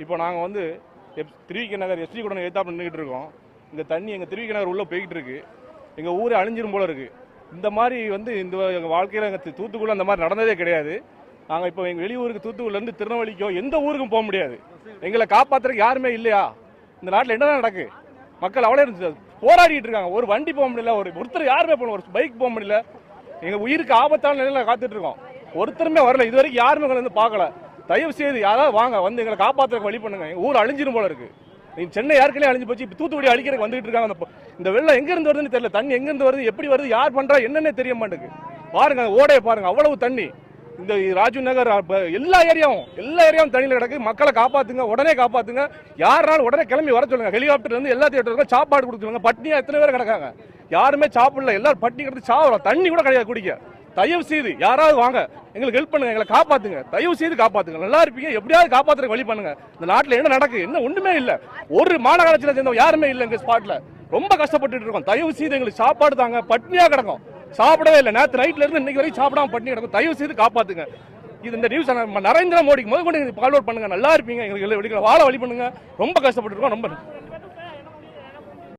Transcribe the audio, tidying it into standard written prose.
இப்போ நாங்கள் வந்து திருவிக நகர் எஸ்டி கூட ஏத்தாப்பு நின்றுக்கிட்டு இருக்கோம். இந்த தண்ணி எங்கள் திருவிக நகர் உள்ளே போய்கிட்டு இருக்கு. எங்கள் ஊரே அழிஞ்சிரும் போல இருக்கு. இந்த மாதிரி வந்து இந்த எங்கள் வாழ்க்கையில் எங்கள் தூத்துக்குள்ள அந்த மாதிரி நடந்ததே கிடையாது. நாங்கள் இப்போ எங்கள் வெளியூருக்கு தூத்துக்குடிலேருந்து திருநெல்வேலிக்கோ எந்த ஊருக்கும் போக முடியாது. எங்களை காப்பாற்றுறதுக்கு யாருமே இல்லையா? இந்த நாட்டில் என்ன நடக்கு? மக்கள் அவ்வளோ போராடிட்டு இருக்காங்க. ஒரு வண்டி போக முடியல, ஒருத்தர் யாருமே போகணும், ஒரு பைக் போக முடியல. எங்கள் உயிருக்கு ஆபத்தான நிலையில் காத்துட்டு இருக்கோம். ஒருத்தருமே வரல, இது வரைக்கும் யாருமே எங்களை வந்து பார்க்கல. தயவு செய்து யாராவது வாங்க, வந்து எங்களை காப்பாற்றுறதுக்கு வழி பண்ணுங்க. எங்கள் ஊர் அழிஞ்சிரும் போல இருக்கு. சென்னை ஏற்கனவே அழிஞ்சு போச்சு, இப்போ தூத்துக்குடி அழிக்கிறதுக்கு வந்துட்டு இருக்காங்க. இந்த வெள்ளம் எங்கேருந்து வருதுன்னு தெரியல, தண்ணி எங்கேருந்து வருது, எப்படி வருது, யார் பண்றா என்னன்னே தெரிய மாட்டேங்குது. பாருங்க ஓடையை பாருங்க, அவ்வளவு தண்ணி. இந்த ராஜீவ் நகர் எல்லா ஏரியாவும் தண்ணியில் கிடக்கு. மக்களை காப்பாத்துங்க, உடனே காப்பாத்துங்க. யாருனாலும் உடனே கிளம்பி வர சொல்லுங்க. ஹெலிகாப்டர் இருந்து எல்லாத்தையும் எடுத்து சாப்பாடு கொடுத்துருங்க. பட்னியா எத்தனை பேர் கிடக்காங்க? யாருமே சாப்பிடல, எல்லாரும் பட்னி கிடந்து சாப்பிடலாம். தண்ணி கூட கிடையாது குடிக்க. தயவு செய்து யாராவது வாங்க, எங்களுக்கு ஹெல்ப் பண்ணுங்க, எங்களை காப்பாத்துங்க. தயவு செய்து காப்பாத்துங்க. நல்லா இருப்பீங்க, எப்படியாவது காப்பாத்துறதுக்கு வழி பண்ணுங்க. இந்த நாட்டில் என்ன நடக்கு, என்ன ஒண்ணுமே இல்ல. ஒரு மாநகராட்சியில சேர்ந்தவங்க யாருமே இல்லை எங்க ஸ்பாட்ல. ரொம்ப கஷ்டப்பட்டு இருக்கோம். தயவு செய்து எங்களுக்கு சாப்பாடு தாங்க. பட்னியா கிடக்கும், சாப்பிடவே இல்லை. நேற்று நைட்ல இருந்து இன்னைக்கு வரைக்கும் சாப்பிடாம பட்னி கிடக்கும். தயவு செய்து காப்பாத்துங்க. இது இந்த நியூஸ் நரேந்திர மோடிக்கு முதல் கொண்டு ஃபார்வர்ட் பண்ணுங்க. நல்லா இருப்பீங்க, எங்களுக்கு வாழ வழி பண்ணுங்க. ரொம்ப கஷ்டப்பட்டு இருக்கோம். ரொம்ப